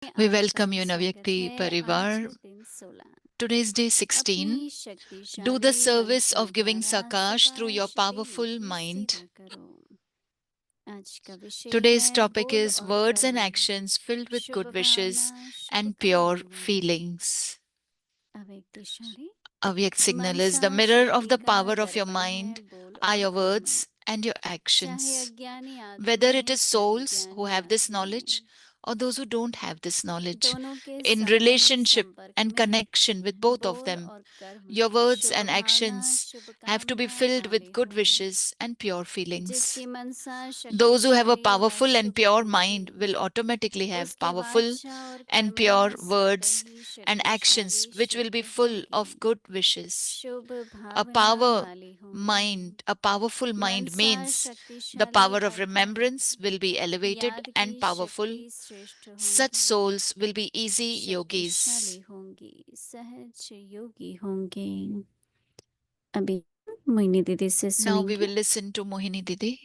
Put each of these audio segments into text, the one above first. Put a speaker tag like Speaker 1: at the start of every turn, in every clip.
Speaker 1: We welcome you in Avyakti Parivar. Today's day 16. Do the service of giving Sakash through your powerful mind. Today's topic is words and actions filled with good wishes and pure feelings. Avyak signal is the mirror of the power of your mind, are your words and your actions. Whether it is souls who have this knowledge or those who don't have this knowledge, in relationship and connection with both of them, your words and actions have to be filled with good wishes and pure feelings. Those who have a powerful and pure mind will automatically have powerful and pure words and actions which will be full of good wishes. A powerful mind means the power of remembrance will be elevated and powerful. Such souls will be easy yogis. Now we will listen to Mohini Didi.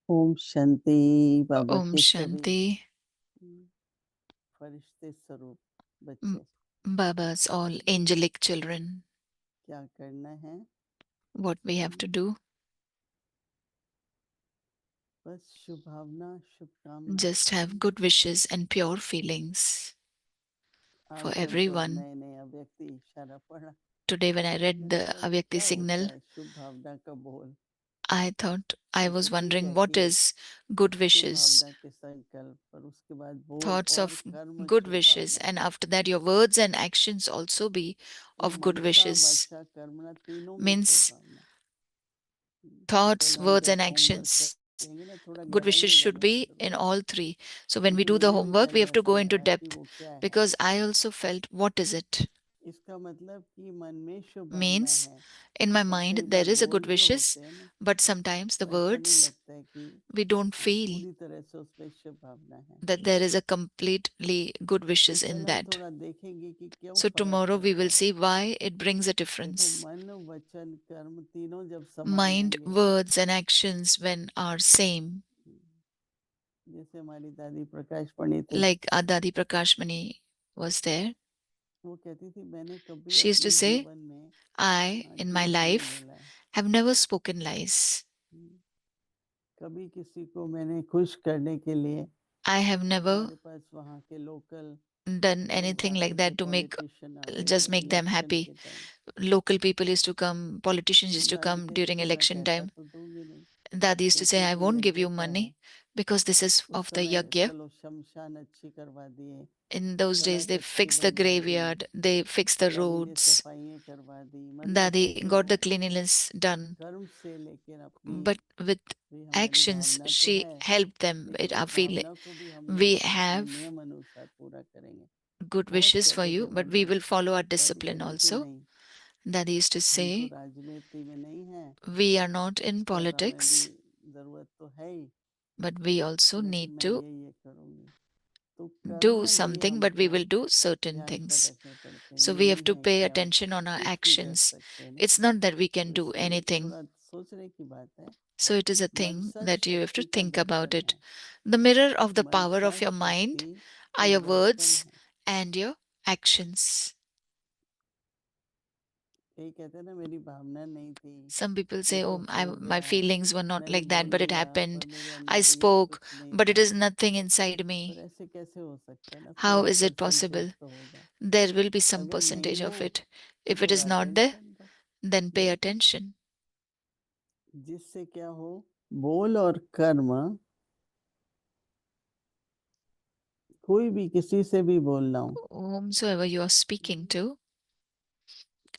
Speaker 2: Om Shanti Baba
Speaker 1: Om
Speaker 2: के सभी
Speaker 1: Shanti.
Speaker 2: फरिश्ते स्वरूप बच्चे
Speaker 1: Baba's all angelic children.
Speaker 2: क्या करना है
Speaker 1: What we have to do?
Speaker 2: बस शुभ भावना शुभकामना
Speaker 1: Just have good wishes and pure feelings for
Speaker 2: आज जब
Speaker 1: everyone.
Speaker 2: नए नया व्यक्ति इशारा पढ़ा
Speaker 1: Today, when I read
Speaker 2: मैंने
Speaker 1: the
Speaker 2: कहा ये
Speaker 1: Avyakti
Speaker 2: क्या होता
Speaker 1: signal,
Speaker 2: है शुभ भावना का बोल
Speaker 1: I thought I
Speaker 2: तो
Speaker 1: was
Speaker 2: ठीक
Speaker 1: wondering
Speaker 2: है
Speaker 1: what
Speaker 2: कि
Speaker 1: is good
Speaker 2: शुभ
Speaker 1: wishes,
Speaker 2: भावना के संकल्प पर उसके बाद बोल
Speaker 1: thoughts
Speaker 2: और
Speaker 1: of
Speaker 2: कर्म
Speaker 1: good
Speaker 2: Shubh
Speaker 1: wishes,
Speaker 2: Bhavna
Speaker 1: and
Speaker 2: हो
Speaker 1: after that, your words and actions also be
Speaker 2: तो
Speaker 1: of good
Speaker 2: मनसा
Speaker 1: wishes.
Speaker 2: वाचा कर्मणा तीनों में शुभ
Speaker 1: Means
Speaker 2: भावना तो
Speaker 1: thoughts,
Speaker 2: कल हम
Speaker 1: words,
Speaker 2: जब
Speaker 1: and
Speaker 2: होमवर्क
Speaker 1: actions.
Speaker 2: करेंगे ना थोड़ा
Speaker 1: Good
Speaker 2: गहराई
Speaker 1: wishes
Speaker 2: में
Speaker 1: should
Speaker 2: जाने की
Speaker 1: be
Speaker 2: जरूरत
Speaker 1: in
Speaker 2: है
Speaker 1: all three. So when we
Speaker 2: क्योंकि
Speaker 1: do the
Speaker 2: मुझे भी
Speaker 1: homework, we
Speaker 2: पहले
Speaker 1: have to
Speaker 2: ऐसे
Speaker 1: go
Speaker 2: ही
Speaker 1: into
Speaker 2: आया कि
Speaker 1: depth
Speaker 2: वो क्या है
Speaker 1: because I also felt what is it?
Speaker 2: इसका मतलब कि मन में शुभ भावना
Speaker 1: Means
Speaker 2: है
Speaker 1: in my
Speaker 2: पर
Speaker 1: mind
Speaker 2: कई बार
Speaker 1: there is a good
Speaker 2: बोल जो
Speaker 1: wishes,
Speaker 2: होते हैं ना
Speaker 1: but sometimes the
Speaker 2: तो ऐसा नहीं
Speaker 1: words
Speaker 2: लगता है कि
Speaker 1: we don't
Speaker 2: हाँ
Speaker 1: feel
Speaker 2: पूरी तरह से उसमें शुभ भावना है
Speaker 1: that there is a completely good
Speaker 2: तो
Speaker 1: wishes in
Speaker 2: कल हम
Speaker 1: that.
Speaker 2: थोड़ा देखेंगे कि क्यों
Speaker 1: So
Speaker 2: फर्क
Speaker 1: tomorrow we
Speaker 2: पड़ता
Speaker 1: will
Speaker 2: है
Speaker 1: see why it brings a
Speaker 2: देखो
Speaker 1: difference.
Speaker 2: मन वचन कर्म तीनों जब समान
Speaker 1: Mind,
Speaker 2: होंगे
Speaker 1: words, and actions when are same,
Speaker 2: जैसे हमारी दादी प्रकाश पंडित थी
Speaker 1: like Adadi Prakashmani was there.
Speaker 2: वो कहती थी मैंने कभी
Speaker 1: She used to
Speaker 2: अपने
Speaker 1: say,
Speaker 2: जीवन में
Speaker 1: I, in my
Speaker 2: झूठ नहीं
Speaker 1: life,
Speaker 2: बोला है
Speaker 1: have never spoken lies.
Speaker 2: कभी किसी को मैंने खुश करने के लिए
Speaker 1: I have never
Speaker 2: हमारे पास वहाँ के लोकल
Speaker 1: done
Speaker 2: लोग
Speaker 1: anything like
Speaker 2: आते थे
Speaker 1: that to make
Speaker 2: पॉलिटिशियन आते
Speaker 1: just
Speaker 2: थे
Speaker 1: make them
Speaker 2: इलेक्शन
Speaker 1: happy.
Speaker 2: के time
Speaker 1: Local people used to come, politicians used to
Speaker 2: दादी
Speaker 1: come
Speaker 2: कहती
Speaker 1: during
Speaker 2: थी मैं
Speaker 1: election
Speaker 2: पैसा
Speaker 1: time.
Speaker 2: तो दूंगी नहीं
Speaker 1: Dadi used to say,
Speaker 2: क्योंकि
Speaker 1: I
Speaker 2: ये
Speaker 1: won't give
Speaker 2: यज्ञ
Speaker 1: you
Speaker 2: का है
Speaker 1: money because this is
Speaker 2: उस
Speaker 1: of the
Speaker 2: समय
Speaker 1: yagya.
Speaker 2: चलो शमशान अच्छी करवा दिए
Speaker 1: In those days,
Speaker 2: सड़क
Speaker 1: they
Speaker 2: अच्छी
Speaker 1: fixed the
Speaker 2: बनवा दी
Speaker 1: graveyard, they fixed the
Speaker 2: दादी ने
Speaker 1: roads.
Speaker 2: सफाइयाँ करवा दी मतलब अच्छे
Speaker 1: Dadi
Speaker 2: से
Speaker 1: got
Speaker 2: वो
Speaker 1: the cleanliness done.
Speaker 2: कर्म से लेकिन अपनी
Speaker 1: But with
Speaker 2: भी हमारी
Speaker 1: actions,
Speaker 2: भावना तो
Speaker 1: she
Speaker 2: है
Speaker 1: helped them.
Speaker 2: लेकिन
Speaker 1: I
Speaker 2: उस
Speaker 1: feel
Speaker 2: भावना को भी हम
Speaker 1: we
Speaker 2: लोग अपने
Speaker 1: have
Speaker 2: नियम अनुसार पूरा करेंगे
Speaker 1: good
Speaker 2: बहुत
Speaker 1: wishes for
Speaker 2: कहते थे
Speaker 1: you,
Speaker 2: वो
Speaker 1: but we
Speaker 2: लोग
Speaker 1: will follow our
Speaker 2: दादी
Speaker 1: discipline
Speaker 2: कहती थी
Speaker 1: also.
Speaker 2: नहीं
Speaker 1: Dadi used to
Speaker 2: हम तो
Speaker 1: say,
Speaker 2: राजनीति में नहीं है
Speaker 1: we are not in
Speaker 2: सेवा में भी
Speaker 1: politics,
Speaker 2: जरूरत तो है ही
Speaker 1: but we also
Speaker 2: लेकिन
Speaker 1: need
Speaker 2: मैं
Speaker 1: to
Speaker 2: ये करूँगी तो
Speaker 1: do
Speaker 2: कर्म ही
Speaker 1: something, but we
Speaker 2: हमको
Speaker 1: will do certain
Speaker 2: ध्यान पर
Speaker 1: things.
Speaker 2: रखने पड़ते हैं
Speaker 1: So
Speaker 2: ये
Speaker 1: we have
Speaker 2: नहीं
Speaker 1: to
Speaker 2: है
Speaker 1: pay
Speaker 2: कि आप
Speaker 1: attention on our
Speaker 2: कुछ भी कर
Speaker 1: actions.
Speaker 2: सकते हैं ना
Speaker 1: It's not that we
Speaker 2: तो
Speaker 1: can do
Speaker 2: इसलिए
Speaker 1: anything.
Speaker 2: थोड़ा सोचने की बात है
Speaker 1: So it is a thing
Speaker 2: Mansa
Speaker 1: that you have to
Speaker 2: शक्ति का
Speaker 1: think about
Speaker 2: दर्पण
Speaker 1: it.
Speaker 2: है
Speaker 1: The mirror of the power
Speaker 2: Mansa
Speaker 1: of your mind
Speaker 2: शक्ति
Speaker 1: are
Speaker 2: एक
Speaker 1: your
Speaker 2: दर्पण
Speaker 1: words
Speaker 2: है
Speaker 1: and your actions.
Speaker 2: कई कहते हैं ना मेरी भावना नहीं थी
Speaker 1: Some people
Speaker 2: ये
Speaker 1: say,
Speaker 2: तो
Speaker 1: oh,
Speaker 2: हो
Speaker 1: my
Speaker 2: गया
Speaker 1: feelings were not
Speaker 2: मैंने
Speaker 1: like that,
Speaker 2: बोल
Speaker 1: but it
Speaker 2: दिया पर
Speaker 1: happened.
Speaker 2: मेरे
Speaker 1: I
Speaker 2: अंदर ये
Speaker 1: spoke,
Speaker 2: कुछ नहीं
Speaker 1: but it
Speaker 2: था
Speaker 1: is nothing inside
Speaker 2: पर
Speaker 1: me.
Speaker 2: ऐसे कैसे हो सकता है ना
Speaker 1: How
Speaker 2: थोड़ा
Speaker 1: is it
Speaker 2: परसेंटेज
Speaker 1: possible?
Speaker 2: तो होगा
Speaker 1: There will be some
Speaker 2: अगर नहीं
Speaker 1: percentage
Speaker 2: हो
Speaker 1: of it.
Speaker 2: तो
Speaker 1: If it is
Speaker 2: थोड़ा
Speaker 1: not there,
Speaker 2: अटेंशन दो
Speaker 1: then pay attention.
Speaker 2: जिससे क्या हो बोल और कर्म कोई भी किसी से भी बोलना हो
Speaker 1: Whomsoever you are speaking to,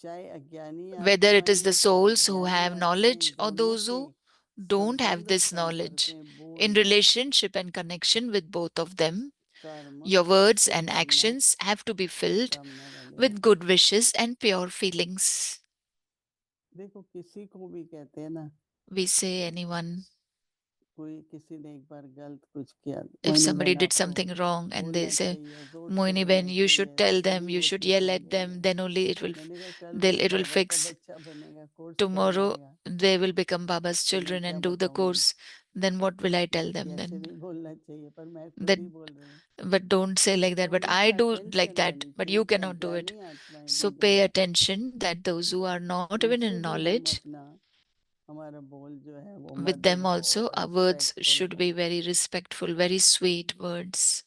Speaker 2: चाहे अज्ञानी
Speaker 1: whether
Speaker 2: आत्मा
Speaker 1: it is
Speaker 2: है
Speaker 1: the
Speaker 2: चाहे
Speaker 1: souls who
Speaker 2: ज्ञानी
Speaker 1: have
Speaker 2: आत्माएं
Speaker 1: knowledge or
Speaker 2: दोनों
Speaker 1: those
Speaker 2: के
Speaker 1: who don't have
Speaker 2: संबंध
Speaker 1: this
Speaker 2: संपर्क
Speaker 1: knowledge,
Speaker 2: में
Speaker 1: in
Speaker 2: बोल
Speaker 1: relationship and connection with both of them,
Speaker 2: कर्म
Speaker 1: your words
Speaker 2: Shubh
Speaker 1: and
Speaker 2: Bhavna
Speaker 1: actions have to be filled
Speaker 2: कामना वाले
Speaker 1: with
Speaker 2: हों
Speaker 1: good wishes and pure feelings.
Speaker 2: देखो किसी को भी कहते हैं ना
Speaker 1: We say anyone,
Speaker 2: कोई किसी ने एक बार गलत कुछ किया,
Speaker 1: if
Speaker 2: मोहिनी
Speaker 1: somebody
Speaker 2: बहन
Speaker 1: did
Speaker 2: आपको
Speaker 1: something wrong and they
Speaker 2: बोलना
Speaker 1: say,
Speaker 2: चाहिए, जोर से
Speaker 1: Moini Ben,
Speaker 2: बोलना
Speaker 1: you should
Speaker 2: चाहिए,
Speaker 1: tell them,
Speaker 2: नहीं
Speaker 1: you should
Speaker 2: होती
Speaker 1: yell
Speaker 2: तो
Speaker 1: at them,
Speaker 2: बोले।
Speaker 1: then only
Speaker 2: मैंने कहा कल
Speaker 1: they'll,
Speaker 2: से
Speaker 1: it will
Speaker 2: बाबा का
Speaker 1: fix.
Speaker 2: बच्चा बनेगा, कोर्स कर
Speaker 1: Tomorrow
Speaker 2: जाएगा,
Speaker 1: they will become Baba's
Speaker 2: तो मैं
Speaker 1: children
Speaker 2: क्या
Speaker 1: and do the
Speaker 2: बताऊंगी
Speaker 1: course. Then what will I tell
Speaker 2: कि
Speaker 1: them
Speaker 2: ऐसे
Speaker 1: then?
Speaker 2: नहीं बोलना चाहिए, पर मैं खुद
Speaker 1: That,
Speaker 2: ही बोल रही हूँ।
Speaker 1: but don't say like that.
Speaker 2: तो
Speaker 1: But I
Speaker 2: हमेशा
Speaker 1: do like
Speaker 2: अटेंशन
Speaker 1: that.
Speaker 2: रहनी
Speaker 1: But
Speaker 2: चाहिए
Speaker 1: you
Speaker 2: कि
Speaker 1: cannot do it.
Speaker 2: अज्ञानी आत्माएं
Speaker 1: So
Speaker 2: भी जो
Speaker 1: pay
Speaker 2: है,
Speaker 1: attention that those who are not even
Speaker 2: उनसे
Speaker 1: in
Speaker 2: भी हम
Speaker 1: knowledge,
Speaker 2: अपना हमारा बोल जो है वो
Speaker 1: with
Speaker 2: मधुर
Speaker 1: them
Speaker 2: हो,
Speaker 1: also our words
Speaker 2: respectful
Speaker 1: should be
Speaker 2: हो।
Speaker 1: very respectful, very sweet words.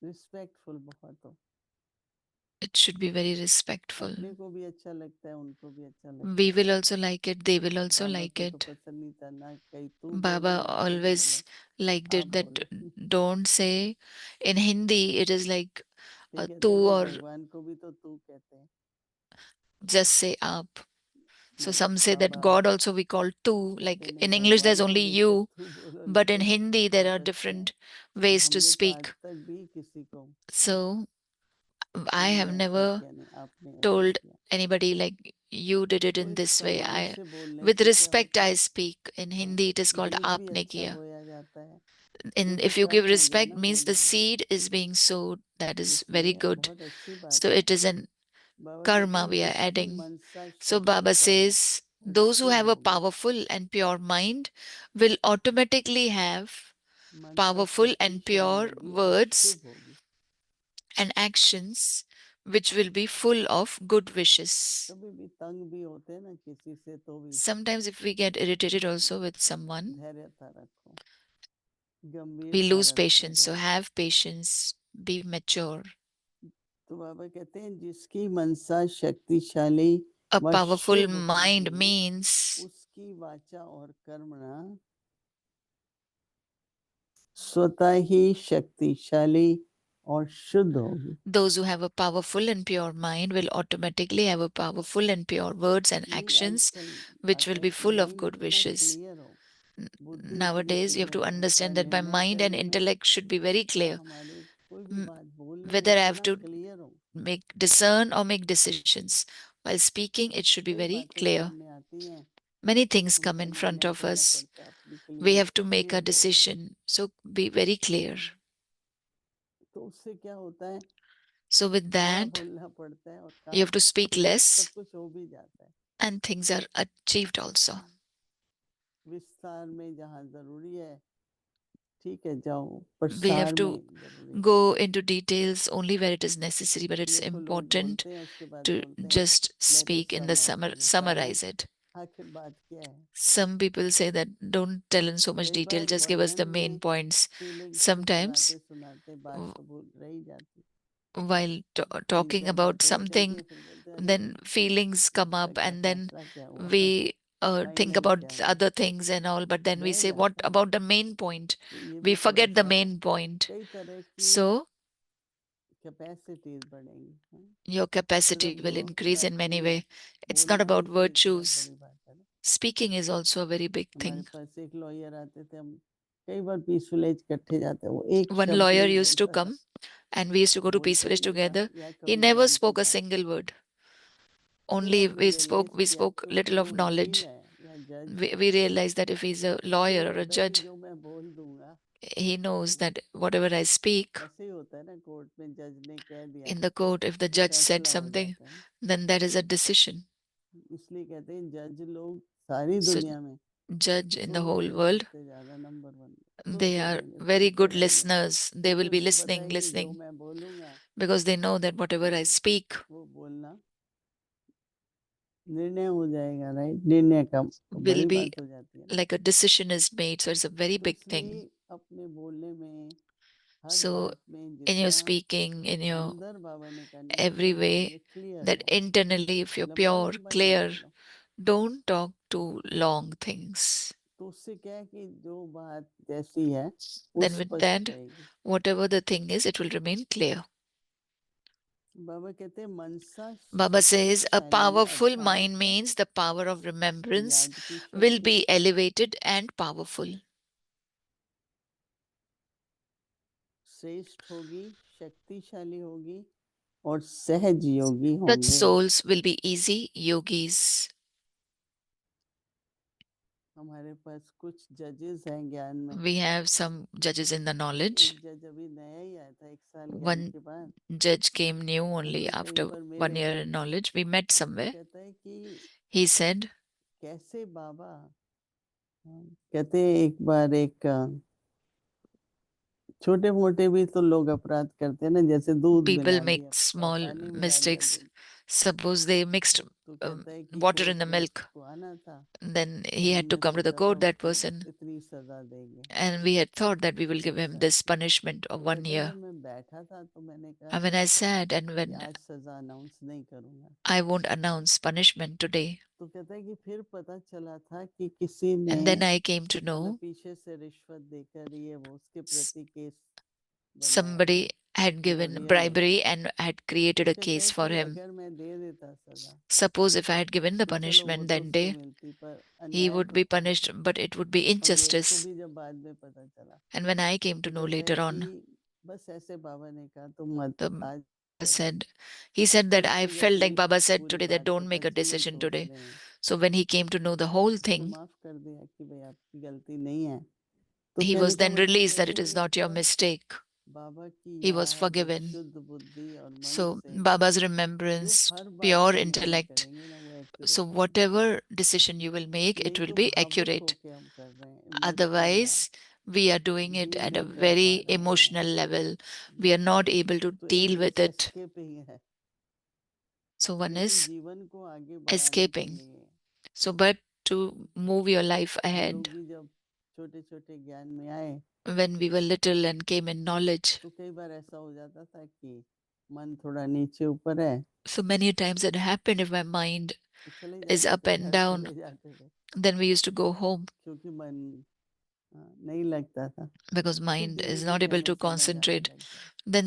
Speaker 2: Respectful बहुत हो,
Speaker 1: It should be very respectful.
Speaker 2: अपने को भी अच्छा लगता है, उनको भी अच्छा
Speaker 1: We
Speaker 2: लगता है।
Speaker 1: will also like it, they will also
Speaker 2: Baba
Speaker 1: like
Speaker 2: को तो
Speaker 1: it.
Speaker 2: पसंद नहीं था ना, कहीं तू बोले
Speaker 1: Baba
Speaker 2: ना तू बोले,
Speaker 1: always liked
Speaker 2: आप
Speaker 1: it that
Speaker 2: बोलो।
Speaker 1: don't say. In Hindi it is like
Speaker 2: ये कहते
Speaker 1: tu
Speaker 2: हैं कि
Speaker 1: or
Speaker 2: भगवान को भी तो तू कहते हैं,
Speaker 1: just say aap. So
Speaker 2: मतलब
Speaker 1: some say that
Speaker 2: Baba.
Speaker 1: God also we call tu.
Speaker 2: कहते
Speaker 1: Like
Speaker 2: नहीं,
Speaker 1: in English there's
Speaker 2: भगवान को
Speaker 1: only
Speaker 2: भी तो
Speaker 1: you,
Speaker 2: तू बोलो,
Speaker 1: but in
Speaker 2: लेकिन
Speaker 1: Hindi
Speaker 2: कह
Speaker 1: there are
Speaker 2: सकते हैं
Speaker 1: different
Speaker 2: कि
Speaker 1: ways to
Speaker 2: हमने तो आज
Speaker 1: speak.
Speaker 2: तक भी किसी को
Speaker 1: So I
Speaker 2: कभी
Speaker 1: have
Speaker 2: ऐसा
Speaker 1: never
Speaker 2: किया नहीं, आपने ऐसा
Speaker 1: told
Speaker 2: किया।
Speaker 1: anybody like you did it in
Speaker 2: तो
Speaker 1: this way.
Speaker 2: सम्मान से बोलने
Speaker 1: With
Speaker 2: से क्या
Speaker 1: respect
Speaker 2: होता
Speaker 1: I
Speaker 2: है,
Speaker 1: speak. In
Speaker 2: हाँ,
Speaker 1: Hindi it is called
Speaker 2: बीज भी
Speaker 1: aapne
Speaker 2: अच्छा
Speaker 1: kiya.
Speaker 2: बोया जाता है,
Speaker 1: In
Speaker 2: क्योंकि
Speaker 1: if you give
Speaker 2: कर्म हो गया
Speaker 1: respect
Speaker 2: ना
Speaker 1: means the
Speaker 2: बोलना भी,
Speaker 1: seed is being sowed. That is very
Speaker 2: इसलिए
Speaker 1: good.
Speaker 2: बहुत अच्छी बात
Speaker 1: So
Speaker 2: है।
Speaker 1: it is an
Speaker 2: बाबा कहते
Speaker 1: karma
Speaker 2: हैं
Speaker 1: we are
Speaker 2: जिसकी
Speaker 1: adding.
Speaker 2: मनसा
Speaker 1: So Baba
Speaker 2: शक्तिशाली
Speaker 1: says
Speaker 2: और
Speaker 1: those who
Speaker 2: शुद्ध
Speaker 1: have a
Speaker 2: होगी,
Speaker 1: powerful and pure mind will automatically have
Speaker 2: Mansa
Speaker 1: powerful and
Speaker 2: शक्तिशाली
Speaker 1: pure
Speaker 2: होगी और
Speaker 1: words
Speaker 2: शुभ होगी।
Speaker 1: and actions which will be full of good wishes.
Speaker 2: कभी भी तंग भी होते हैं ना किसी से, तो भी
Speaker 1: Sometimes if we get irritated also with someone,
Speaker 2: धैर्यता रखो,
Speaker 1: we
Speaker 2: गंभीरता
Speaker 1: lose
Speaker 2: रखो,
Speaker 1: patience. So
Speaker 2: ध्यान।
Speaker 1: have patience, be mature.
Speaker 2: तो बाबा कहते हैं जिसकी मनसा शक्तिशाली
Speaker 1: A
Speaker 2: व
Speaker 1: powerful
Speaker 2: शुभ
Speaker 1: mind
Speaker 2: होगी,
Speaker 1: means
Speaker 2: उसकी वाचा और कर्मणा स्वतः ही शक्तिशाली और शुद्ध होगी।
Speaker 1: those who have a powerful and pure mind will automatically have a powerful and pure words and
Speaker 2: यही
Speaker 1: actions
Speaker 2: आजकल
Speaker 1: which
Speaker 2: आता
Speaker 1: will
Speaker 2: है
Speaker 1: be
Speaker 2: कि
Speaker 1: full of
Speaker 2: माइंड
Speaker 1: good
Speaker 2: इतना
Speaker 1: wishes.
Speaker 2: क्लियर हो, बुद्धि इतनी
Speaker 1: Nowadays, you have to
Speaker 2: clear हो, चाहे
Speaker 1: understand that by
Speaker 2: निर्णय
Speaker 1: mind and
Speaker 2: करने में
Speaker 1: intellect should be very
Speaker 2: या
Speaker 1: clear.
Speaker 2: हमारे कोई भी
Speaker 1: M-
Speaker 2: बात बोलने में
Speaker 1: Whether I have
Speaker 2: इतना
Speaker 1: to
Speaker 2: क्लियर हो,
Speaker 1: make discern or make decisions. While speaking, it should be
Speaker 2: कई
Speaker 1: very
Speaker 2: बातें
Speaker 1: clear.
Speaker 2: सामने आती हैं,
Speaker 1: Many things come
Speaker 2: उनका
Speaker 1: in front
Speaker 2: निर्णय
Speaker 1: of
Speaker 2: करना
Speaker 1: us.
Speaker 2: पड़ता है अपनी
Speaker 1: We
Speaker 2: clear
Speaker 1: have to make a
Speaker 2: clear way में।
Speaker 1: decision. So be very clear.
Speaker 2: तो उससे क्या होता है,
Speaker 1: So with
Speaker 2: थोड़ा
Speaker 1: that,
Speaker 2: बोलना पड़ता है और
Speaker 1: you have
Speaker 2: काम
Speaker 1: to speak
Speaker 2: तुरंत सब
Speaker 1: less
Speaker 2: कुछ हो भी जाता है।
Speaker 1: and things are achieved also.
Speaker 2: विस्तार में जहाँ जरूरी है ठीक है जाओ,
Speaker 1: We
Speaker 2: प्रसार
Speaker 1: have
Speaker 2: में
Speaker 1: to
Speaker 2: जरूरी है।
Speaker 1: go into details only where it is necessary, but it's
Speaker 2: देखो लोग
Speaker 1: important
Speaker 2: बोलते हैं उसके बाद
Speaker 1: to
Speaker 2: बोलते हैं
Speaker 1: just
Speaker 2: let us
Speaker 1: speak in the
Speaker 2: sum up, सारे
Speaker 1: summarize it.
Speaker 2: आखिर बात क्या है।
Speaker 1: Some people say that don't tell in so much
Speaker 2: कई
Speaker 1: detail,
Speaker 2: bar
Speaker 1: just give us
Speaker 2: bhajan
Speaker 1: the main
Speaker 2: में
Speaker 1: points.
Speaker 2: फीलिंग्स को
Speaker 1: Sometimes
Speaker 2: सुनाते सुनाते बात तो भूल रही जाती,
Speaker 1: while
Speaker 2: तीन
Speaker 1: talking
Speaker 2: चार
Speaker 1: about
Speaker 2: बातें हो
Speaker 1: something,
Speaker 2: जाएंगी, फिर बोलते हैं अरे
Speaker 1: then feelings come
Speaker 2: इसका
Speaker 1: up,
Speaker 2: क्या
Speaker 1: and then
Speaker 2: फैसला क्या हुआ,
Speaker 1: we think
Speaker 2: फाइनल
Speaker 1: about
Speaker 2: क्या
Speaker 1: the
Speaker 2: हुआ,
Speaker 1: other things and all, but then we
Speaker 2: रह
Speaker 1: say, what
Speaker 2: जाता है।
Speaker 1: about the main point?
Speaker 2: तो ये
Speaker 1: We
Speaker 2: भी थोड़ा
Speaker 1: forget the
Speaker 2: सा
Speaker 1: main point.
Speaker 2: कई तरह की
Speaker 1: So
Speaker 2: कैपेसिटीज बढ़ेंगी, हाँ।
Speaker 1: your capacity
Speaker 2: सिर्फ
Speaker 1: will increase in
Speaker 2: बैठना
Speaker 1: many
Speaker 2: नहीं है,
Speaker 1: way. It's not
Speaker 2: बोलना भी
Speaker 1: about
Speaker 2: तो एक बहुत
Speaker 1: virtues.
Speaker 2: बड़ी बात है ना।
Speaker 1: Speaking is also a very big
Speaker 2: हमारे
Speaker 1: thing.
Speaker 2: पास एक लॉयर आते थे, हम कई बार पीस विलेज इकट्ठे जाते, वो एक
Speaker 1: One
Speaker 2: शब्द
Speaker 1: lawyer
Speaker 2: नहीं
Speaker 1: used to
Speaker 2: बोलता था,
Speaker 1: come and we used to go to Peace
Speaker 2: बोलता ही
Speaker 1: Village
Speaker 2: नहीं था,
Speaker 1: together.
Speaker 2: या
Speaker 1: He
Speaker 2: कभी
Speaker 1: never
Speaker 2: ज्ञान की
Speaker 1: spoke a
Speaker 2: बात।
Speaker 1: single word.
Speaker 2: फिर
Speaker 1: Only
Speaker 2: हमने रियलाइज
Speaker 1: we
Speaker 2: किया
Speaker 1: spoke
Speaker 2: तो
Speaker 1: little
Speaker 2: वो
Speaker 1: of
Speaker 2: वकील
Speaker 1: knowledge.
Speaker 2: है या जज है,
Speaker 1: We realized that if he's a
Speaker 2: उसको
Speaker 1: lawyer
Speaker 2: ये
Speaker 1: or a
Speaker 2: होता है कि
Speaker 1: judge,
Speaker 2: जो मैं बोल दूंगा,
Speaker 1: he knows that whatever I speak
Speaker 2: ऐसे ही होता है ना, कोर्ट में जज ने कह दिया
Speaker 1: in the court, if the
Speaker 2: तो
Speaker 1: judge said
Speaker 2: फैसला हो
Speaker 1: something,
Speaker 2: जाता है ना।
Speaker 1: then that is a decision.
Speaker 2: इसलिए कहते हैं जज लोग सारी
Speaker 1: So
Speaker 2: दुनिया में
Speaker 1: judge in the whole
Speaker 2: सुनते
Speaker 1: world,
Speaker 2: सबसे ज्यादा नंबर वन,
Speaker 1: they
Speaker 2: सुनते
Speaker 1: are
Speaker 2: रहेंगे
Speaker 1: very
Speaker 2: सुनते
Speaker 1: good
Speaker 2: रहेंगे,
Speaker 1: listeners. They
Speaker 2: क्योंकि
Speaker 1: will be
Speaker 2: उनको पता
Speaker 1: listening,
Speaker 2: है कि जो
Speaker 1: listening,
Speaker 2: मैं बोलूंगा
Speaker 1: because they know that whatever I speak
Speaker 2: वो बोलना निर्णय हो जाएगा, राइट, निर्णय का
Speaker 1: will
Speaker 2: बड़ी
Speaker 1: be
Speaker 2: बात हो जाती है ना।
Speaker 1: like a decision is made. So it's a very
Speaker 2: तो
Speaker 1: big
Speaker 2: इसलिए
Speaker 1: thing.
Speaker 2: अपने बोलने में हर
Speaker 1: So
Speaker 2: बात में
Speaker 1: in your
Speaker 2: जितना
Speaker 1: speaking, in your
Speaker 2: अंदर बाबा ने कहा
Speaker 1: every
Speaker 2: नेचुरल
Speaker 1: way,
Speaker 2: चाहिए, क्लियर
Speaker 1: that
Speaker 2: हो,
Speaker 1: internally, if you're
Speaker 2: लंबा
Speaker 1: pure,
Speaker 2: लंबा नहीं
Speaker 1: clear,
Speaker 2: बोलो।
Speaker 1: don't talk too long things.
Speaker 2: तो उससे क्या है कि जो बात जैसी है वो
Speaker 1: Then with
Speaker 2: स्पष्ट
Speaker 1: that,
Speaker 2: रहेगी।
Speaker 1: whatever the thing is, it will remain clear.
Speaker 2: बाबा कहते हैं मनसा
Speaker 1: Baba says a
Speaker 2: शक्तिशाली
Speaker 1: powerful
Speaker 2: अर्थात
Speaker 1: mind means the power of remembrance
Speaker 2: याद की
Speaker 1: will
Speaker 2: शक्ति,
Speaker 1: be elevated and powerful.
Speaker 2: श्रेष्ठ होगी, शक्तिशाली होगी और सहज योगी
Speaker 1: Such
Speaker 2: होंगे।
Speaker 1: souls will be easy yogis.
Speaker 2: हमारे पास कुछ जजेस हैं ज्ञान में।
Speaker 1: We have some judges in the knowledge.
Speaker 2: एक जज अभी नया ही आया था 1 साल ज्ञान
Speaker 1: One
Speaker 2: के बाद।
Speaker 1: judge came new only
Speaker 2: हमने कहीं
Speaker 1: after
Speaker 2: पर
Speaker 1: 1 year in knowledge. We met somewhere.
Speaker 2: कहता है कि
Speaker 1: He said,
Speaker 2: कैसे बाबा, कहते हैं एक बार एक छोटे मोटे भी तो लोग अपराध करते हैं ना, जैसे दूध
Speaker 1: people
Speaker 2: मिला
Speaker 1: make
Speaker 2: दिया,
Speaker 1: small
Speaker 2: पानी मिला दिया
Speaker 1: mistakes.
Speaker 2: दूध।
Speaker 1: Suppose they mixed
Speaker 2: तो कहता है कि
Speaker 1: water in
Speaker 2: कोर्ट
Speaker 1: the
Speaker 2: में
Speaker 1: milk.
Speaker 2: उसको आना था,
Speaker 1: Then
Speaker 2: तो
Speaker 1: he had to
Speaker 2: हमने
Speaker 1: come to the
Speaker 2: सोचा था
Speaker 1: court, that
Speaker 2: उसको
Speaker 1: person.
Speaker 2: इतनी सजा देंगे।
Speaker 1: And we had thought that we will give
Speaker 2: 1
Speaker 1: him
Speaker 2: साल
Speaker 1: this
Speaker 2: की।
Speaker 1: punishment of
Speaker 2: तो
Speaker 1: 1
Speaker 2: कहता है
Speaker 1: year.
Speaker 2: जब मैं बैठा था तो मैंने कहा
Speaker 1: And when I sat and
Speaker 2: कि
Speaker 1: when
Speaker 2: आज सजा अनाउंस नहीं करूंगा।
Speaker 1: I won't announce punishment today.
Speaker 2: तो कहता है कि फिर पता चला था कि किसी ने
Speaker 1: And then I came to
Speaker 2: मतलब
Speaker 1: know
Speaker 2: पीछे से रिश्वत देकर ये वो उसके प्रति केस बनाया था
Speaker 1: somebody had given
Speaker 2: लॉयर ने।
Speaker 1: bribery and had created
Speaker 2: तो
Speaker 1: a
Speaker 2: कहता है
Speaker 1: case for
Speaker 2: कि
Speaker 1: him.
Speaker 2: अगर मैं दे देता सजा
Speaker 1: Suppose if I had given the
Speaker 2: तो चलो वो
Speaker 1: punishment
Speaker 2: तो
Speaker 1: that
Speaker 2: उसको
Speaker 1: day,
Speaker 2: मिलती, पर
Speaker 1: he
Speaker 2: अन्याय
Speaker 1: would
Speaker 2: तो
Speaker 1: be
Speaker 2: था।
Speaker 1: punished, but it would be
Speaker 2: और मेरे को
Speaker 1: injustice.
Speaker 2: भी जब बाद में पता चला
Speaker 1: And when I came to
Speaker 2: तो
Speaker 1: know
Speaker 2: कहता है
Speaker 1: later on,
Speaker 2: कि बस ऐसे बाबा ने कहा तो मत
Speaker 1: the
Speaker 2: आज
Speaker 1: Baba
Speaker 2: करो।
Speaker 1: said, he said that
Speaker 2: फिर
Speaker 1: I
Speaker 2: उसको जब
Speaker 1: felt like Baba said
Speaker 2: पूरी
Speaker 1: today that
Speaker 2: बात
Speaker 1: don't
Speaker 2: पता
Speaker 1: make a
Speaker 2: चली
Speaker 1: decision
Speaker 2: तो
Speaker 1: today.
Speaker 2: उसने
Speaker 1: So when he came to know the whole
Speaker 2: उसको
Speaker 1: thing,
Speaker 2: माफ कर दिया कि भाई आपकी गलती नहीं है। तो
Speaker 1: he
Speaker 2: कहने
Speaker 1: was
Speaker 2: का
Speaker 1: then
Speaker 2: मतलब
Speaker 1: released that
Speaker 2: यही
Speaker 1: it is
Speaker 2: है
Speaker 1: not
Speaker 2: कि
Speaker 1: your
Speaker 2: बस
Speaker 1: mistake.
Speaker 2: बाबा की
Speaker 1: He was
Speaker 2: याद
Speaker 1: forgiven.
Speaker 2: शुद्ध बुद्धि और मन
Speaker 1: So
Speaker 2: से
Speaker 1: Baba's
Speaker 2: जो
Speaker 1: remembrance,
Speaker 2: हर बात
Speaker 1: pure
Speaker 2: पे निर्णय
Speaker 1: intellect.
Speaker 2: करेंगे ना वो
Speaker 1: So
Speaker 2: एक्यूरेट होंगे।
Speaker 1: whatever decision you will make, it
Speaker 2: नहीं
Speaker 1: will
Speaker 2: तो
Speaker 1: be
Speaker 2: भावुक
Speaker 1: accurate.
Speaker 2: होके हम कर रहे हैं, इमोशनल है,
Speaker 1: Otherwise, we are doing it
Speaker 2: deal
Speaker 1: at a
Speaker 2: नहीं कर पा
Speaker 1: very
Speaker 2: रहे
Speaker 1: emotional
Speaker 2: हैं।
Speaker 1: level. We are not able to
Speaker 2: तो एक
Speaker 1: deal with
Speaker 2: बस
Speaker 1: it.
Speaker 2: एस्केपिंग है,
Speaker 1: So one
Speaker 2: लेकिन
Speaker 1: is
Speaker 2: जीवन को आगे बढ़ाने के
Speaker 1: escaping.
Speaker 2: लिए
Speaker 1: So, but to move your life
Speaker 2: हम लोग
Speaker 1: ahead,
Speaker 2: भी जब छोटे छोटे ज्ञान में आए
Speaker 1: when we were little and came in knowledge,
Speaker 2: तो कई बार ऐसा हो जाता था कि मन थोड़ा नीचे ऊपर है
Speaker 1: so many times it happened if my mind
Speaker 2: तो चले
Speaker 1: is
Speaker 2: जाते
Speaker 1: up
Speaker 2: थे,
Speaker 1: and
Speaker 2: घर
Speaker 1: down,
Speaker 2: चले जाते थे
Speaker 1: then we used to go home
Speaker 2: क्योंकि मन नहीं लगता था।
Speaker 1: because
Speaker 2: फिर
Speaker 1: mind
Speaker 2: धीरे
Speaker 1: is not able
Speaker 2: धीरे हमें
Speaker 1: to
Speaker 2: समझ आने
Speaker 1: concentrate.
Speaker 2: लग गया
Speaker 1: Then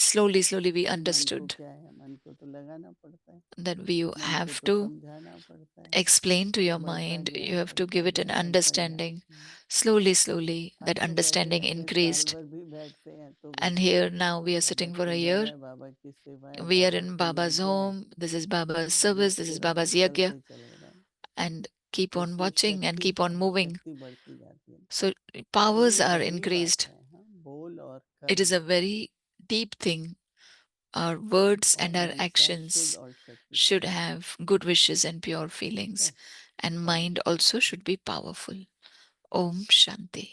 Speaker 1: slowly, slowly we
Speaker 2: कि मन को
Speaker 1: understood
Speaker 2: क्या है, मन को तो लगाना पड़ता है,
Speaker 1: that we
Speaker 2: मन को
Speaker 1: have
Speaker 2: तो
Speaker 1: to
Speaker 2: समझाना पड़ता है,
Speaker 1: explain to your
Speaker 2: बढ़ता
Speaker 1: mind.
Speaker 2: गया
Speaker 1: You have to
Speaker 2: बढ़ता
Speaker 1: give it an
Speaker 2: गया बढ़ता गया।
Speaker 1: understanding. Slowly, slowly,
Speaker 2: हम
Speaker 1: that
Speaker 2: तो बैठे
Speaker 1: understanding
Speaker 2: बैठे साल
Speaker 1: increased.
Speaker 2: भर भी बैठते हैं तो भी
Speaker 1: And here now we are
Speaker 2: Baba
Speaker 1: sitting for
Speaker 2: की
Speaker 1: a
Speaker 2: रजा
Speaker 1: year.
Speaker 2: है, बाबा की सेवा है,
Speaker 1: We are
Speaker 2: बाबा
Speaker 1: in
Speaker 2: की
Speaker 1: Baba's
Speaker 2: यज्ञ है,
Speaker 1: home. This is Baba's service. This
Speaker 2: देखते
Speaker 1: is
Speaker 2: रहो
Speaker 1: Baba's
Speaker 2: चलते
Speaker 1: yajna.
Speaker 2: चले रहो,
Speaker 1: And keep
Speaker 2: तो
Speaker 1: on
Speaker 2: उसमें
Speaker 1: watching and
Speaker 2: शक्ति
Speaker 1: keep on moving.
Speaker 2: शक्ति बढ़ती जाती है।
Speaker 1: So
Speaker 2: तो
Speaker 1: powers
Speaker 2: ये
Speaker 1: are
Speaker 2: गहरी बात
Speaker 1: increased.
Speaker 2: है, हाँ, बोल और
Speaker 1: It is
Speaker 2: कर्म
Speaker 1: a very deep thing. Our words
Speaker 2: और
Speaker 1: and our
Speaker 2: mindset शुद्ध
Speaker 1: actions
Speaker 2: और
Speaker 1: should
Speaker 2: शक्तिशाली,
Speaker 1: have good wishes and pure
Speaker 2: ठीक है।
Speaker 1: feelings. And
Speaker 2: और
Speaker 1: mind also should be powerful. Om Shanti.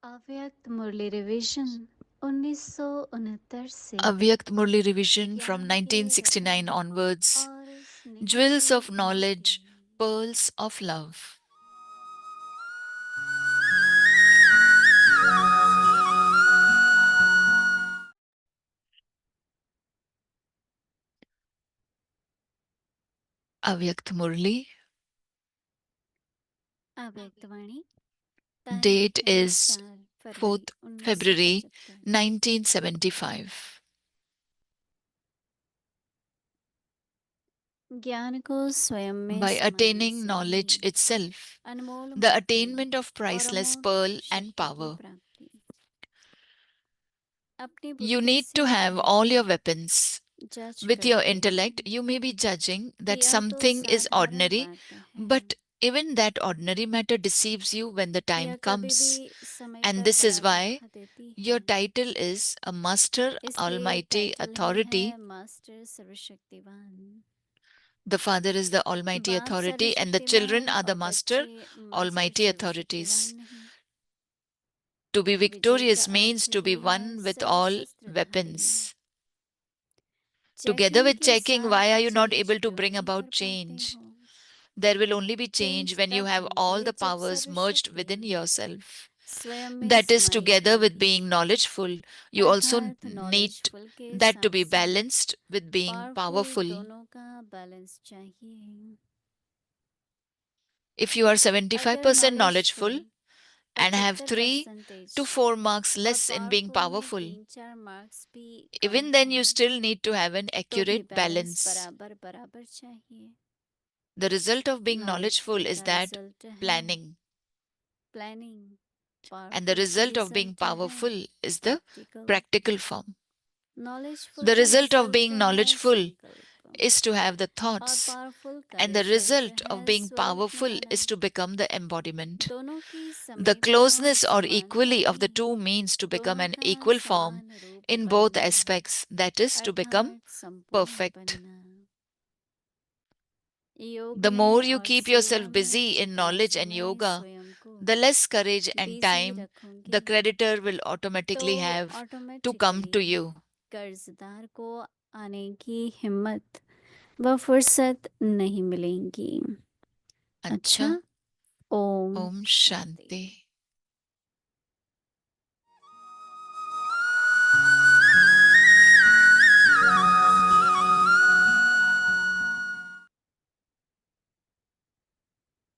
Speaker 3: अव्यक्त मुरली रिवीजन 1969 से
Speaker 1: Avyakt Murli revision from
Speaker 3: ज्ञान के
Speaker 1: 1969
Speaker 3: रत्न
Speaker 1: onwards.
Speaker 3: और स्नेह
Speaker 1: Jewels
Speaker 3: के
Speaker 1: of
Speaker 3: धागे
Speaker 1: knowledge, pearls of love. Avyakt Murli.
Speaker 3: अव्यक्त वाणी तारीख
Speaker 1: Date
Speaker 3: है
Speaker 1: is
Speaker 3: 4 फरवरी
Speaker 1: 4th February
Speaker 3: 1975
Speaker 1: 1975.
Speaker 3: ज्ञान को स्वयं में
Speaker 1: By
Speaker 3: समाने
Speaker 1: attaining
Speaker 3: से
Speaker 1: knowledge
Speaker 3: he
Speaker 1: itself,
Speaker 3: Anmol
Speaker 1: the
Speaker 3: मोती
Speaker 1: attainment of
Speaker 3: और
Speaker 1: priceless
Speaker 3: अमोघ
Speaker 1: pearl and
Speaker 3: शक्ति की
Speaker 1: power.
Speaker 3: प्राप्ति अपनी
Speaker 1: You
Speaker 3: बुद्धि
Speaker 1: need
Speaker 3: से
Speaker 1: to have all your
Speaker 3: भी
Speaker 1: weapons.
Speaker 3: जज
Speaker 1: With your
Speaker 3: करते
Speaker 1: intellect,
Speaker 3: हैं
Speaker 1: you may be judging that
Speaker 3: कि यह तो
Speaker 1: something is
Speaker 3: साधारण
Speaker 1: ordinary,
Speaker 3: बात है
Speaker 1: but even that ordinary matter deceives you when the time
Speaker 3: यह कभी भी
Speaker 1: comes.
Speaker 3: समय
Speaker 1: And
Speaker 3: पर
Speaker 1: this is
Speaker 3: बराबर
Speaker 1: why
Speaker 3: खा देती
Speaker 1: your
Speaker 3: है
Speaker 1: title is a Master
Speaker 3: इसके
Speaker 1: Almighty
Speaker 3: टाइटल ही है
Speaker 1: Authority.
Speaker 3: मास्टर सर्वशक्तिवान
Speaker 1: The Father is the Almighty
Speaker 3: बाप
Speaker 1: Authority, and the children
Speaker 3: सर्वशक्तिमान
Speaker 1: are the
Speaker 3: और
Speaker 1: Master
Speaker 3: बच्चे मास्टर
Speaker 1: Almighty
Speaker 3: सर्वशक्तिवान
Speaker 1: Authorities.
Speaker 3: नहीं
Speaker 1: To be
Speaker 3: विजय का
Speaker 1: victorious means
Speaker 3: earth
Speaker 1: to be
Speaker 3: ही है
Speaker 1: one with all
Speaker 3: सर्वशस्त्रधारी
Speaker 1: weapons. Together
Speaker 3: checking
Speaker 1: with
Speaker 3: के
Speaker 1: checking, why
Speaker 3: साथ
Speaker 1: are you not
Speaker 3: change
Speaker 1: able to
Speaker 3: क्यों
Speaker 1: bring
Speaker 3: नहीं
Speaker 1: about
Speaker 3: कर पाते
Speaker 1: change?
Speaker 3: हो
Speaker 1: There will only be change
Speaker 3: change
Speaker 1: when you
Speaker 3: तब
Speaker 1: have all
Speaker 3: होगी
Speaker 1: the
Speaker 3: जब
Speaker 1: powers merged within
Speaker 3: सर्वशक्तियाँ
Speaker 1: yourself.
Speaker 3: स्वयं में
Speaker 1: That is,
Speaker 3: समाई
Speaker 1: together with
Speaker 3: होंगी
Speaker 1: being knowledgeful, you also
Speaker 3: अर्थात
Speaker 1: need
Speaker 3: नॉलेजफुल के
Speaker 1: that to
Speaker 3: साथ
Speaker 1: be
Speaker 3: साथ
Speaker 1: balanced with being
Speaker 3: powerful
Speaker 1: powerful.
Speaker 3: दोनों का बैलेंस चाहिए
Speaker 1: If you are
Speaker 3: अगर
Speaker 1: 75%
Speaker 3: knowledgeful
Speaker 1: knowledgeful and have 3
Speaker 3: 75%
Speaker 1: to 4 marks
Speaker 3: और
Speaker 1: less in being
Speaker 3: पावरफुल में
Speaker 1: powerful,
Speaker 3: 3-4 मार्क्स भी कम
Speaker 1: even then
Speaker 3: हो
Speaker 1: you still need to have an
Speaker 3: तो भी
Speaker 1: accurate
Speaker 3: बैलेंस
Speaker 1: balance.
Speaker 3: बराबर बराबर चाहिए
Speaker 1: The result of being knowledgeful
Speaker 3: knowledgeful
Speaker 1: is
Speaker 3: का
Speaker 1: that
Speaker 3: रिजल्ट है
Speaker 1: planning,
Speaker 3: planning
Speaker 1: and the
Speaker 3: powerful का
Speaker 1: result of being
Speaker 3: रिजल्ट है
Speaker 1: powerful is the
Speaker 3: practical
Speaker 1: practical form.
Speaker 3: Knowledgeful
Speaker 1: The
Speaker 3: का
Speaker 1: result of being
Speaker 3: रिजल्ट है
Speaker 1: knowledgeful
Speaker 3: संकल्प
Speaker 1: is to have the
Speaker 3: और
Speaker 1: thoughts,
Speaker 3: powerful का
Speaker 1: and the
Speaker 3: result
Speaker 1: result of
Speaker 3: है
Speaker 1: being
Speaker 3: स्वरूप
Speaker 1: powerful
Speaker 3: ज्ञान
Speaker 1: is to become the embodiment.
Speaker 3: दोनों की
Speaker 1: The
Speaker 3: समीपता और
Speaker 1: closeness or
Speaker 3: समानता
Speaker 1: equally of the
Speaker 3: he
Speaker 1: two means to become
Speaker 3: दोनों
Speaker 1: an
Speaker 3: का
Speaker 1: equal form
Speaker 3: समान रूप
Speaker 1: in both
Speaker 3: बनना
Speaker 1: aspects, that is, to become
Speaker 3: अर्थात संपूर्ण
Speaker 1: perfect.
Speaker 3: बनना योग
Speaker 1: The more
Speaker 3: में
Speaker 1: you
Speaker 3: और
Speaker 1: keep
Speaker 3: सेवा
Speaker 1: yourself
Speaker 3: में
Speaker 1: busy in
Speaker 3: जितना
Speaker 1: knowledge and
Speaker 3: समय
Speaker 1: yoga,
Speaker 3: स्वयं को
Speaker 1: the less courage and
Speaker 3: busy
Speaker 1: time
Speaker 3: रखूंगी
Speaker 1: the creditor will
Speaker 3: तो
Speaker 1: automatically have to come to
Speaker 3: automatically
Speaker 1: you.
Speaker 3: कर्जदार को आने की हिम्मत व फुर्सत नहीं मिलेंगी। अच्छा,
Speaker 1: Acha,
Speaker 3: ओम
Speaker 1: Om
Speaker 3: शांति।
Speaker 1: Shanti.